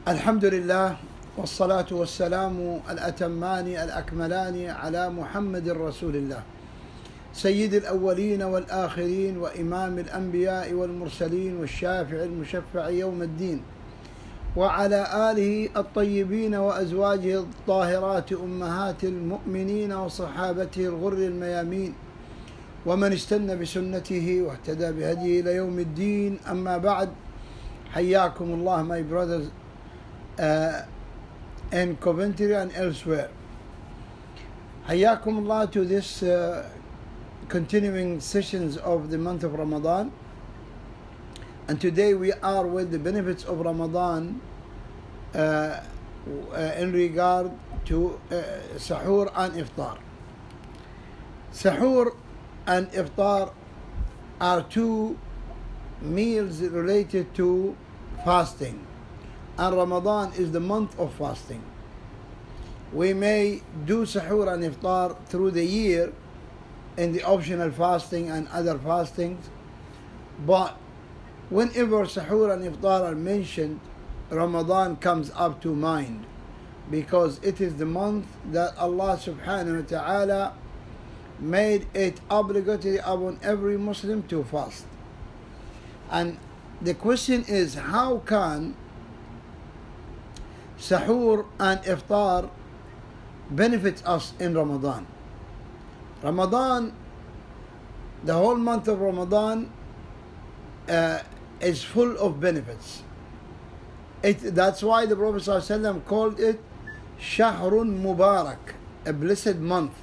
الحمد لله والصلاة والسلام الأتمان الأكملان على محمد رسول الله سيد الأولين والآخرين وإمام الأنبياء والمرسلين والشافع المشفع يوم الدين وعلى آله الطيبين وأزواجه الطاهرات أمهات المؤمنين وصحابته الغر الميامين ومن استنى بسنته واهتدى بهديه إلى يوم الدين. أما بعد, حياكم الله my brothers in Coventry and elsewhere. حياكم Allah to this continuing sessions of the month of Ramadan. And today we are with the benefits of Ramadan in regard to Suhoor and Iftaar. Suhoor and Iftaar are two meals related to fasting, and Ramadan is the month of fasting. We may do Suhoor and Iftaar through the year in the optional fasting and other fastings, but whenever Suhoor and Iftaar are mentioned, Ramadan comes up to mind, because it is the month that Allah subhanahu wa ta'ala made it obligatory upon every Muslim to fast. And the question is, how can Suhoor and Iftaar benefit us in Ramadan? Ramadan, the whole month of Ramadan is full of benefits. That's why the Prophet ﷺ called it Shahrun Mubarak, a blessed month.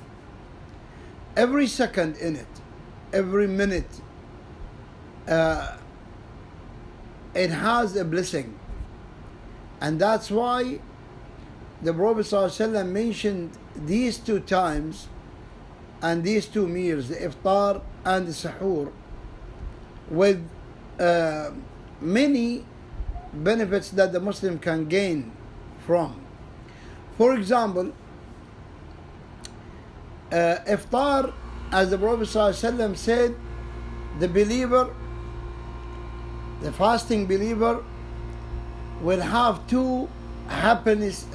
Every second in it, every minute, it has a blessing. And that's why the Prophet ﷺ mentioned these two times and these two meals, the Iftar and the Suhoor, with many benefits that the Muslim can gain from. For example, Iftar, as the Prophet ﷺ said, the believer, the fasting believer, will have two happinesses.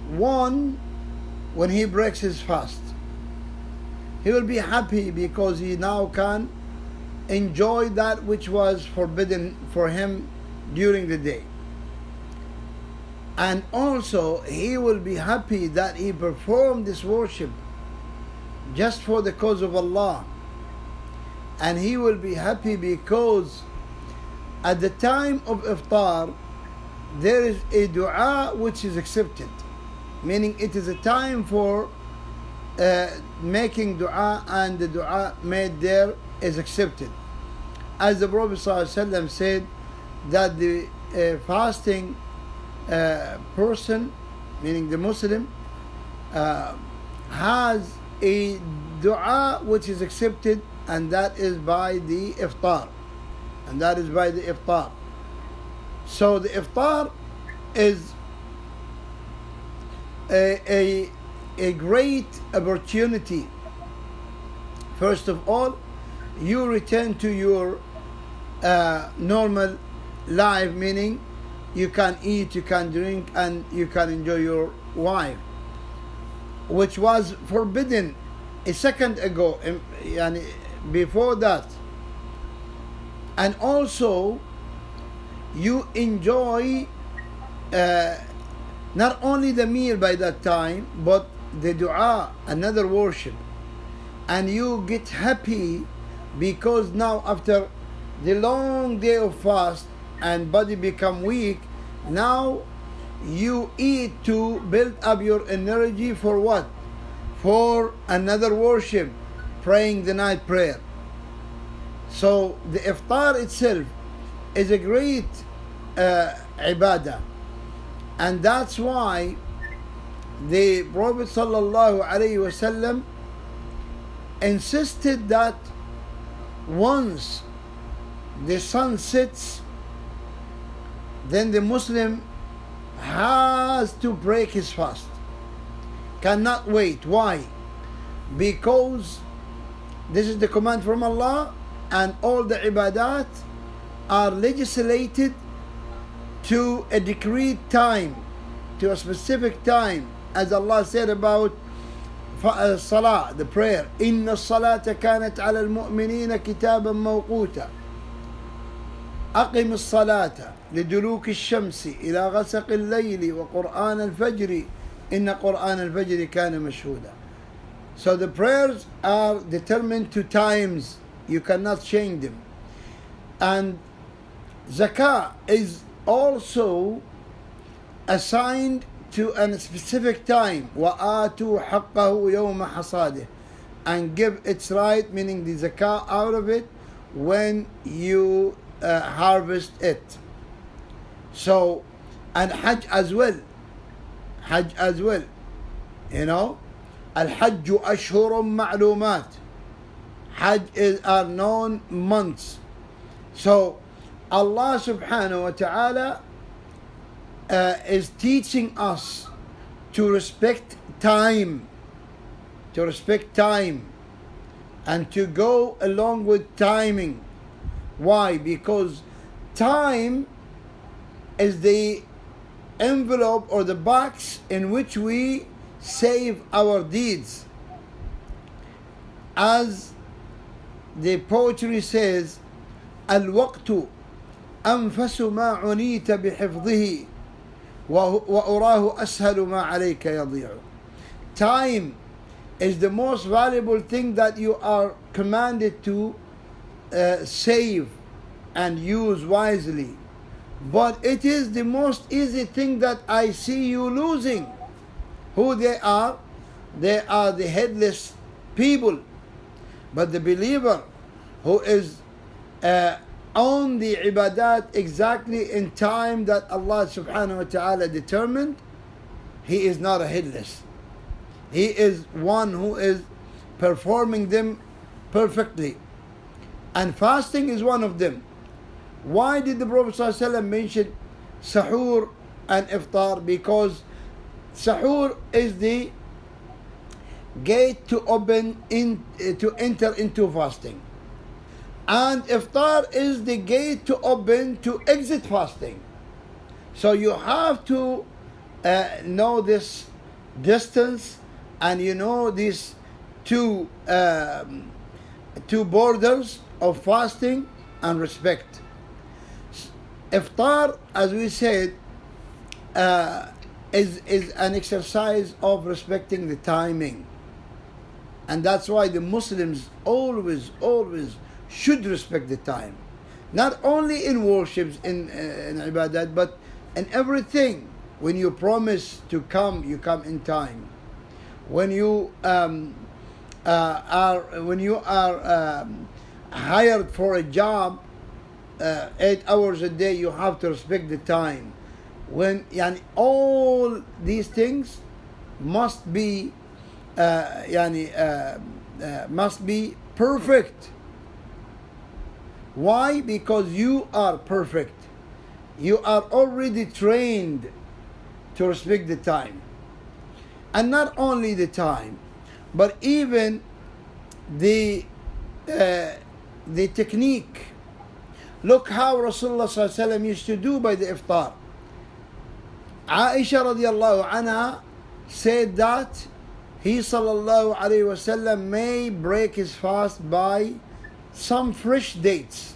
One, when he breaks his fast, he will be happy because he now can enjoy that which was forbidden for him during the day. And also he will be happy that he performed this worship just for the cause of Allah. And he will be happy because at the time of Iftar there is a dua which is accepted, meaning it is a time for making dua, and the dua made there is accepted. As the Prophet ﷺ said that the fasting person, meaning the Muslim, has a dua which is accepted, and that is by the Iftar. So the Iftar is a great opportunity. First of all, you return to your normal life, meaning you can eat, you can drink, and you can enjoy your wife, which was forbidden a second ago, before that. And also you enjoy not only the meal by that time, but the dua, another worship. And you get happy because now, after the long day of fast and body become weak, now you eat to build up your energy for what? For another worship, praying the night prayer. So the Iftar itself is a great ibadah. And that's why the Prophet ﷺ insisted that once the sun sets, then the Muslim has to break his fast. Cannot wait. Why? Because this is the command from Allah, and all the ibadat are legislated to a decreed time, to a specific time, as Allah said about Salah, the prayer. إن الصلاة كانت على المؤمنين كتابا موقوتا أقم الصلاة لدلوك الشمس إلى غسق الليل وقرآن الفجر إن قرآن الفجر كان مشهودا. So the prayers are determined to times. You cannot change them. And zakah is also assigned to a specific time. وَآتُوا حَقَّهُ يَوْمَ حَصَادِهِ, and give its right, meaning the zakah out of it, when you harvest it. So, and Hajj as well. Hajj as well. You know, Al-Hajj Ashhurun Ma'lumat. Hajj are known months. So, Allah subhanahu wa ta'ala is teaching us to respect time. To respect time. And to go along with timing. Why? Because time is the envelope or the box in which we save our deeds. As the poetry says, الوقت أنفس ما عنيت بحفظه وأراه أسهل ما عليك يضيع. Time is the most valuable thing that you are commanded to save and use wisely. But it is the most easy thing that I see you losing. Who they are? They are the headless people. But the believer who is on the ibadat exactly in time that Allah subhanahu wa ta'ala determined, he is not a headless. He is one who is performing them perfectly. And fasting is one of them. Why did the Prophet ﷺ mention Suhoor and Iftaar? Because Suhoor is the gate to enter into fasting. And Iftaar is the gate to open to exit fasting. So you have to know this distance, and you know these two borders of fasting and respect. Iftar, as we said, is an exercise of respecting the timing. And that's why the Muslims always should respect the time. Not only in worships, in ibadat, but in everything. When you promise to come, you come in time. When you are hired for a job, 8 hours a day, you have to respect the time. When all these things must be must be perfect. Why? Because you are perfect. You are already trained to respect the time. And not only the time, but even the technique. Look how Rasulullah ﷺ used to do by the iftar. Aisha radiallahu anha said that he sallallahu alayhi wasallam may break his fast by some fresh dates.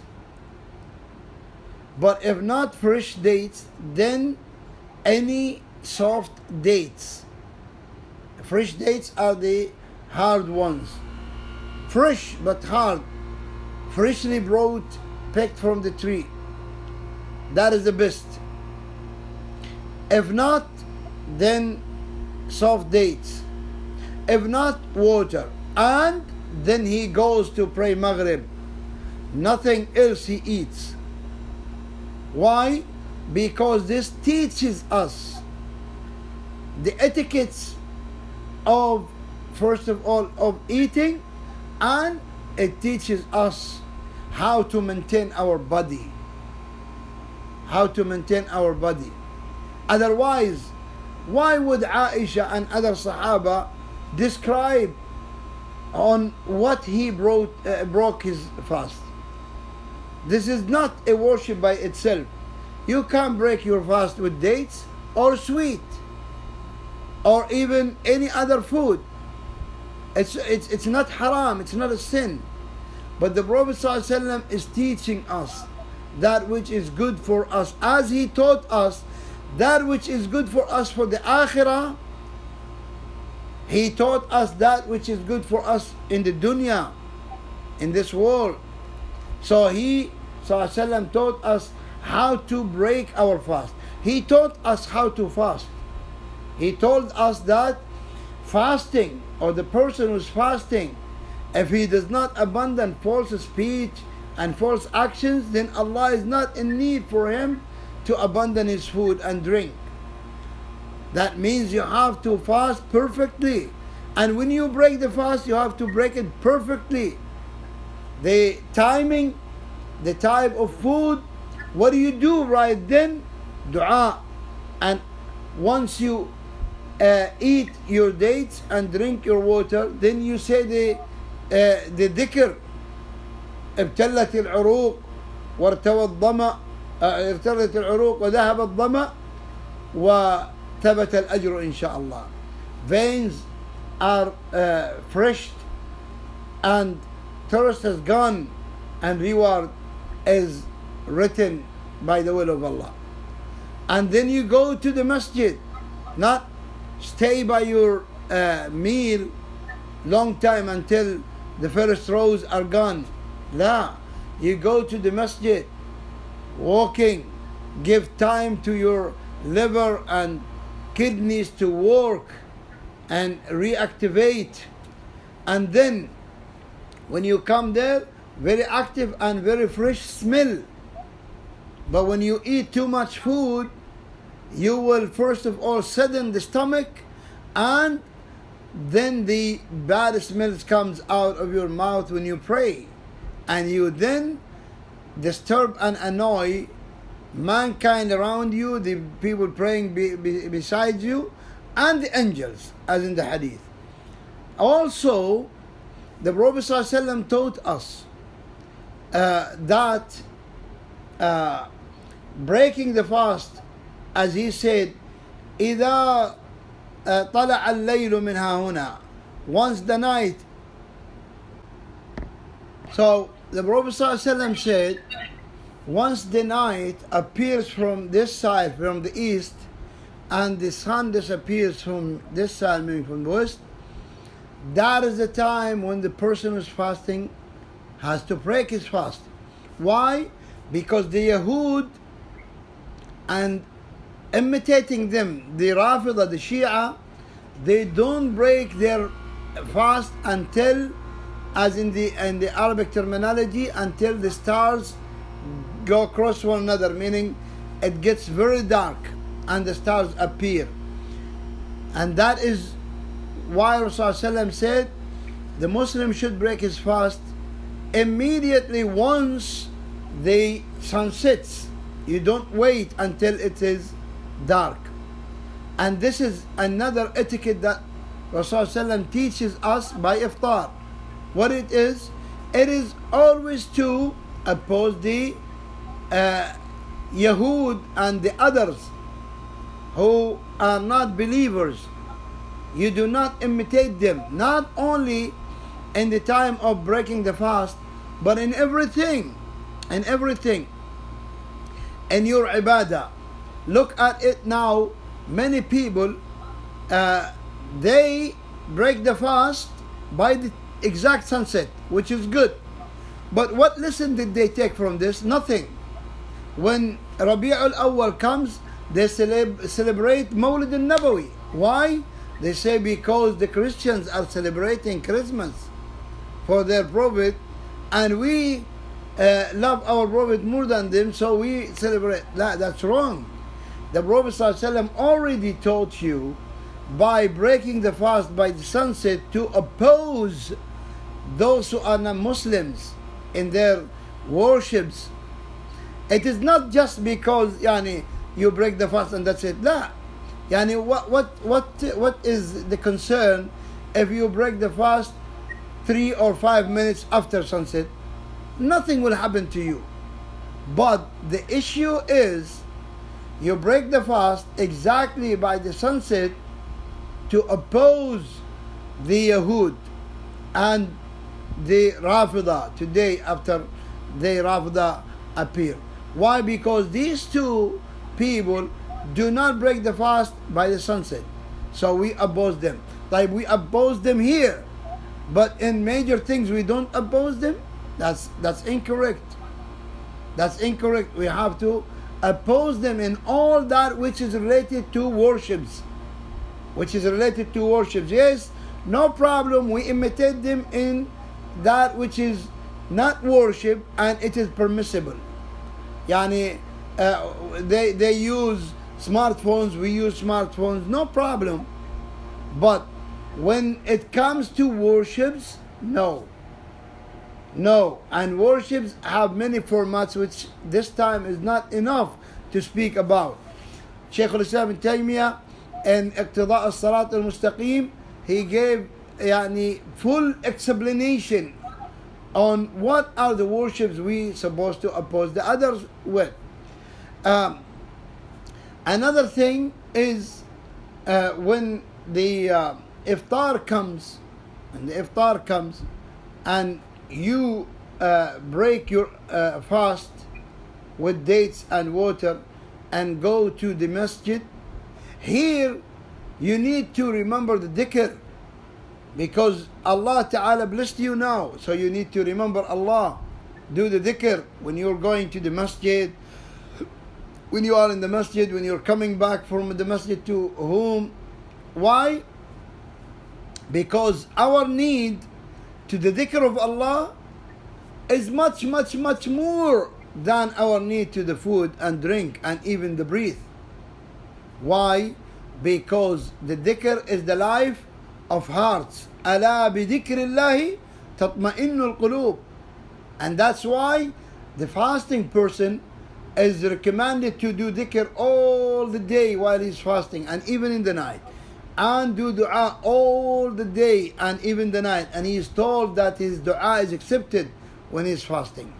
But if not fresh dates, then any soft dates. Fresh dates are the hard ones. Fresh but hard. Freshly brought, picked from the tree. That is the best. If not, then soft dates. If not, water. And then he goes to pray Maghrib. Nothing else he eats. Why? Because this teaches us the etiquettes of, first of all, of eating, and it teaches us how to maintain our body. How to maintain our body. Otherwise, why would Aisha and other Sahaba describe on what he broke his fast? This is not a worship by itself. You can't break your fast with dates or sweet or even any other food. It's not haram, it's not a sin. But the Prophet ﷺ is teaching us that which is good for us, as he taught us that which is good for us for the akhirah. He taught us that which is good for us in the dunya, in this world. So he ﷺ taught us how to break our fast. He taught us how to fast. He told us that fasting, or the person who's fasting, if he does not abandon false speech and false actions, then Allah is not in need for him to abandon his food and drink. That means you have to fast perfectly. And when you break the fast, you have to break it perfectly. The timing, the type of food, what do you do right then? Dua. And once you eat your dates and drink your water, then you say the dhikr. ابتلت العروق وارتوى الظمأ ارتوت العروق وذهب الظمأ وثبت الأجر إن شاء الله. Veins are fresh and thirst is gone and reward is written by the will of Allah. And then you go to the masjid, not stay by your meal long time until the first rows are gone. La, you go to the masjid, walking, give time to your liver and kidneys to work and reactivate. And then when you come there, very active and very fresh smell. But when you eat too much food, you will first of all sadden the stomach, and then the bad smells comes out of your mouth when you pray. And you then disturb and annoy mankind around you, the people praying beside you, and the angels, as in the hadith. Also, the Prophet ﷺ taught us that breaking the fast, as he said, إِذَا طَلَعَ اللَّيْلُ مِنْهَا هُنَا, once the night. So the Prophet ﷺ said, once the night appears from this side, from the east, and the sun disappears from this side, meaning from the west, that is the time when the person who's fasting has to break his fast. Why? Because the Yahud, and imitating them, the Rafida, the Shia, they don't break their fast until, as in the Arabic terminology, until the stars go across one another, meaning it gets very dark and the stars appear. And that is why Rasulullah said the Muslim should break his fast immediately once the sun sets. You don't wait until it is dark. And this is another etiquette that Rasulullah teaches us by Iftaar. What it is always to oppose the Yahud and the others who are not believers. You do not imitate them, not only in the time of breaking the fast, but in everything. In everything. In your ibadah. Look at it now. Many people, they break the fast by the exact sunset, which is good. But what lesson did they take from this? Nothing. When Rabi' al-Awwal comes, they celebrate Mawlid al-Nabawi. Why? They say because the Christians are celebrating Christmas for their Prophet, and we love our Prophet more than them, so we celebrate. That's wrong. The Prophet ﷺ already taught you by breaking the fast by the sunset to oppose those who are not Muslims in their worships. It is not just because you break the fast and that's it. La. What is the concern if you break the fast 3 or 5 minutes after sunset? Nothing will happen to you. But the issue is you break the fast exactly by the sunset to oppose the Yahud and the Rafida today after the Rafida appear. Why? Because these two people do not break the fast by the sunset. So we oppose them. Like we oppose them here. But in major things we don't oppose them. That's incorrect. That's incorrect. We have to oppose them in all that which is related to worships. Which is related to worships. Yes, no problem. We imitate them in that which is not worship and it is permissible. Yani, they use smartphones, we use smartphones, no problem. But when it comes to worships, no. No. And worships have many formats which this time is not enough to speak about. Shaykh al-Islam ibn Taymiyyah in Iqtida' al-Salat al-Mustaqim, he gave full explanation on what are the worships we supposed to oppose the others with. Another thing is when the iftar comes, and you break your fast with dates and water and go to the masjid, here you need to remember the dhikr, because Allah Ta'ala blessed you now, so you need to remember Allah. Do the dhikr when you're going to the masjid, when you are in the masjid, when you're coming back from the masjid to home. Why? Because our need to the dhikr of Allah is much, much, much more than our need to the food and drink and even the breath. Why? Because the dhikr is the life of hearts. ألا بذكر الله تطمئن القلوب. And that's why the fasting person is recommended to do dhikr all the day while he's fasting and even in the night, and do dua all the day and even the night, and he is told that his dua is accepted when he's fasting.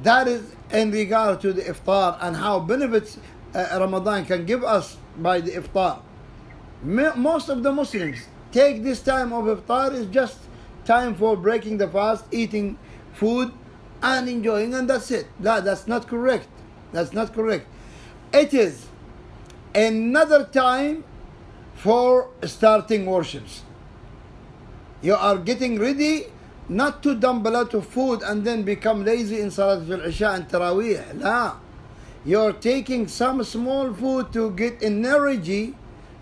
That is in regard to the iftar and how benefits Ramadan can give us by the iftar. Most of the Muslims take this time of iftar is just time for breaking the fast, eating food and enjoying, and that's it. That's not correct. That's not correct. It is another time for starting worships. You are getting ready not to dump a lot of food and then become lazy in Salat al-Isha and Taraweeh. La. You're taking some small food to get energy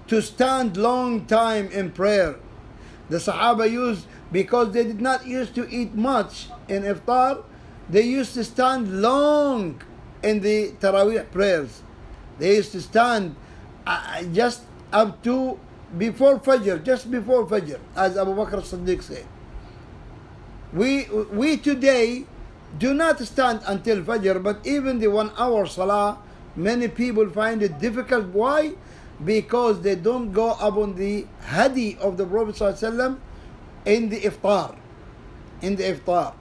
to stand long time in prayer. The Sahaba used, because they did not used to eat much in iftar, they used to stand long in the Taraweeh prayers. They used to stand just up to before Fajr, just before Fajr, as Abu Bakr as-Siddiq said. We today do not stand until Fajr, but even the 1 hour Salah, many people find it difficult. Why? Because they don't go upon the hadi of the Prophet ﷺ in the iftar. In the iftar.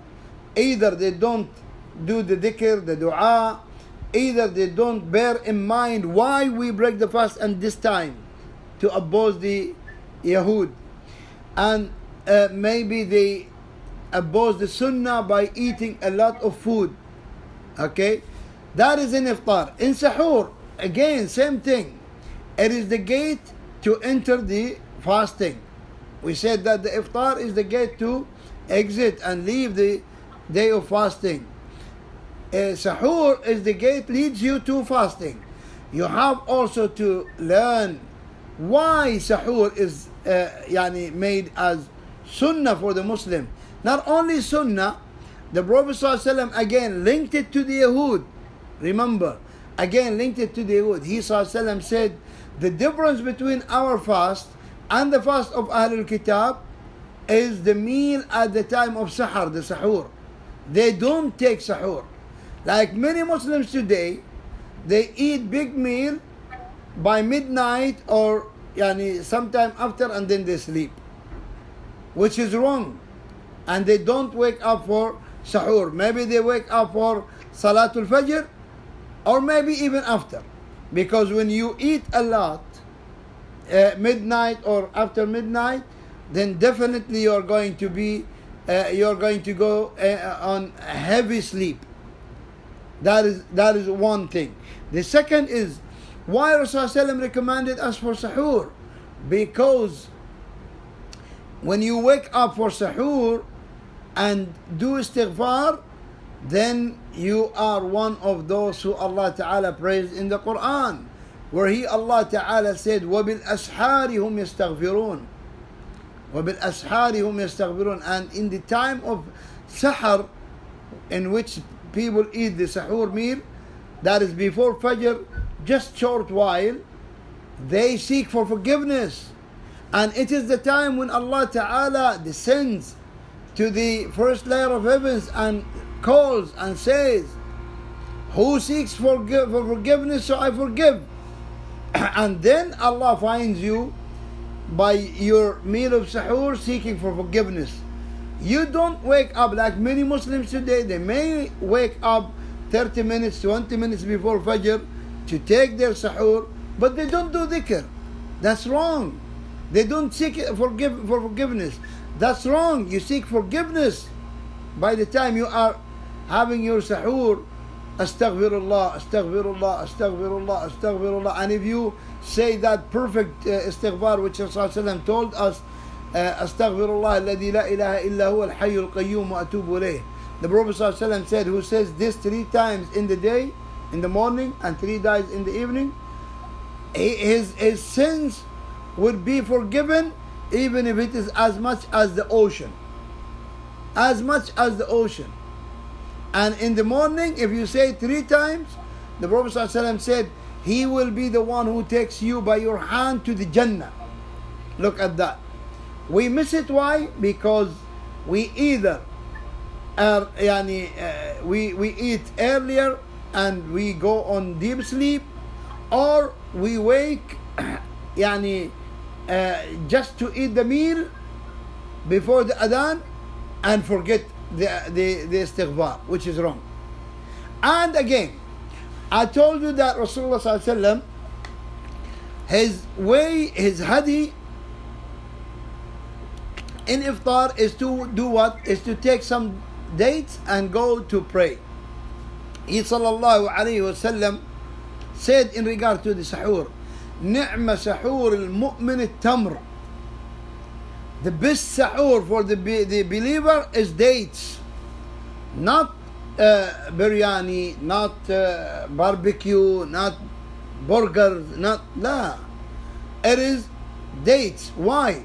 Either they don't do the dhikr, the dua, either they don't bear in mind why we break the fast and this time to oppose the Yahud. And maybe they oppose the sunnah by eating a lot of food. Okay? That is in iftar. In suhoor, again, same thing. It is the gate to enter the fasting. We said that the iftar is the gate to exit and leave the day of fasting. Suhoor is the gate leads you to fasting. You have also to learn why suhoor is made as sunnah for the Muslim. Not only sunnah, the Prophet ﷺ again linked it to the Yahud. Remember, again linked it to the Yahud. He ﷺ said, the difference between our fast and the fast of Ahlul Kitab is the meal at the time of sahur, the suhoor. They don't take suhoor. Like many Muslims today, they eat big meal by midnight or sometime after, and then they sleep, which is wrong. And they don't wake up for suhoor. Maybe they wake up for Salatul Fajr, or maybe even after. Because when you eat a lot, midnight or after midnight, then definitely you're going to go on heavy sleep. That is one thing. The second is why Rasulullah recommended us for suhoor, because when you wake up for suhoor and do istighfar, then you are one of those who Allah Ta'ala praised in the Quran, where Allah Ta'ala said, وَبِالْأَسْحَارِ هُمْ يَسْتَغْفِرُونَ وَبِالْأَسْحَارِ هُمْ يَسْتَغْفِرُونَ. And in the time of sahar, in which people eat the sahur meal, that is before Fajr, just short while, they seek for forgiveness. And it is the time when Allah Ta'ala descends to the first layer of heavens and calls and says, who seeks for forgiveness, so I forgive. And then Allah finds you by your meal of suhoor seeking for forgiveness. You don't wake up like many Muslims today. They may wake up 30 minutes, 20 minutes before Fajr to take their suhoor, but they don't do dhikr. That's wrong. They don't seek for forgiveness. That's wrong. You seek forgiveness by the time you are having your suhoor. Astaghfirullah, astaghfirullah, astaghfirullah, astaghfirullah. And if you say that perfect istighfar which Rasulullah told us, astaghfirullah alladhi la ilaha illa huwa al-hayyul qayyum wa atubu ilayh. The Prophet ﷺ said, who says this 3 times in the day, in the morning, and 3 times in the evening, his sins would be forgiven, even if it is as much as the ocean. As much as the ocean. And in the morning, if you say 3 times, the Prophet ﷺ said, he will be the one who takes you by your hand to the Jannah. Look at that. We miss it. Why? Because we either we eat earlier and we go on deep sleep, or we wake just to eat the meal before the adhan and forget the istighfar, which is wrong. And again, I told you that Rasulullah ﷺ, his hadi in iftar is to do what? Is to take some dates and go to pray. He sallallahu alayhi wasallam said in regard to the suhoor, نعم سحور المؤمن التمر. The best suhoor for the believer is dates, not biryani, not barbecue, not burgers, not la. It is dates. Why?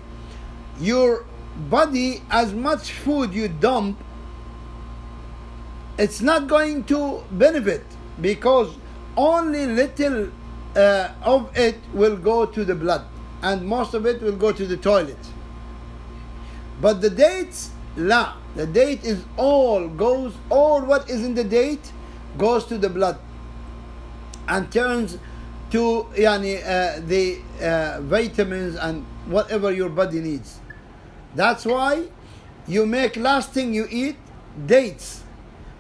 Your body, as much food you dump, it's not going to benefit, because only little of it will go to the blood and most of it will go to the toilet. But the dates, la. The date is all what is in the date goes to the blood and turns to the vitamins and whatever your body needs. That's why you make last thing you eat dates,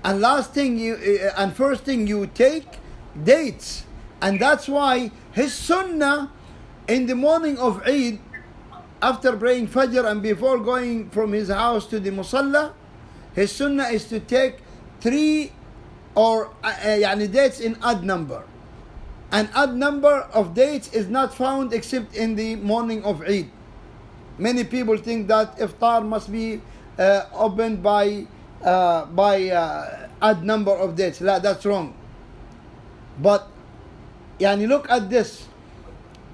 and first thing you take dates. And that's why his sunnah in the morning of Eid, after praying Fajr and before going from his house to the Musalla, his sunnah is to take 3 or dates in odd number. An odd number of dates is not found except in the morning of Eid. Many people think that iftar must be opened by odd number of dates. La, that's wrong. But look at this.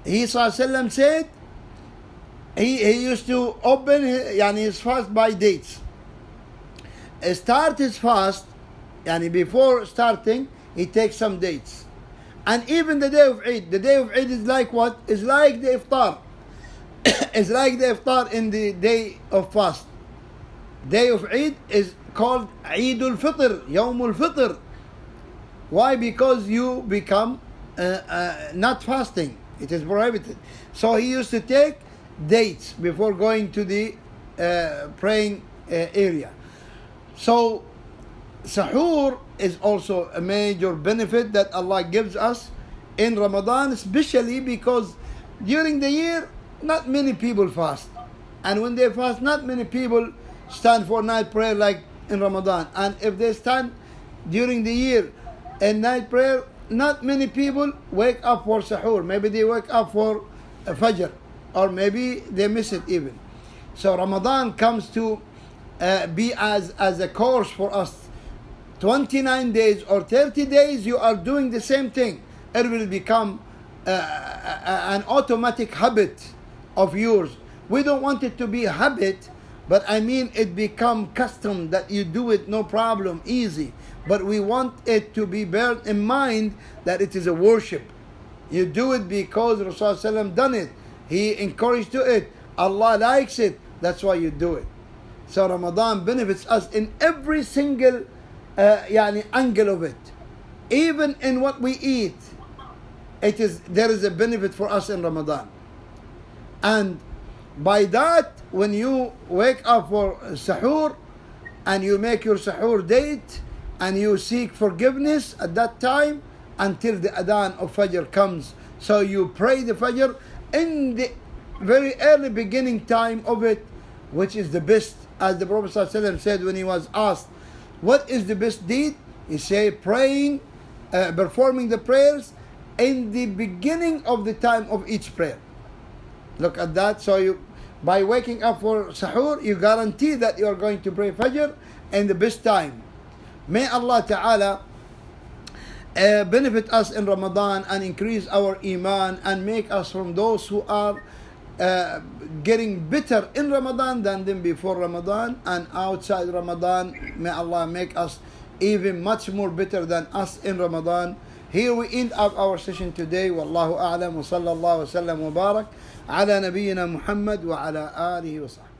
He ﷺ said he used to open his fast by dates. Start his fast, before starting, he takes some dates. And even the day of Eid is like what? It's like the iftar. It's like the iftar in the day of fast. Day of Eid is called Eidul Fitr, Yawmul Fitr. Why? Because you become not fasting. It is prohibited. So he used to take dates before going to the praying area. So Suhoor is also a major benefit that Allah gives us in Ramadan, especially because during the year not many people fast, and when they fast not many people stand for night prayer like in Ramadan. And if they stand during the year in night prayer, not many people wake up for Suhoor. Maybe they wake up for Fajr, or maybe they miss it even. So Ramadan comes to be as a course for us. 29 days or 30 days you are doing the same thing. It will become an automatic habit of yours. We don't want it to be a habit, but I mean it become custom that you do it no problem, easy. But we want it to be bear in mind that it is a worship. You do it because Rasulullah done it. He encouraged to it. Allah likes it. That's why you do it. So Ramadan benefits us in every single angle of it. Even in what we eat, there is a benefit for us in Ramadan. And by that, when you wake up for Suhoor and you make your Suhoor date and you seek forgiveness at that time until the adhan of Fajr comes. So you pray the Fajr in the very early beginning time of it, which is the best. As the Prophet ﷺ said when he was asked, what is the best deed? He said, praying, performing the prayers in the beginning of the time of each prayer. Look at that. So by waking up for Suhoor, you guarantee that you are going to pray Fajr in the best time. May Allah Ta'ala benefit us in Ramadan and increase our iman and make us from those who are getting better in Ramadan than them before Ramadan, and outside Ramadan may Allah make us even much more better than us in Ramadan. Here we end up our session today. Wallahu a'lam wa sallallahu wa sallam wa barak ala nabiyyina Muhammad wa ala alihi wa sahbihi.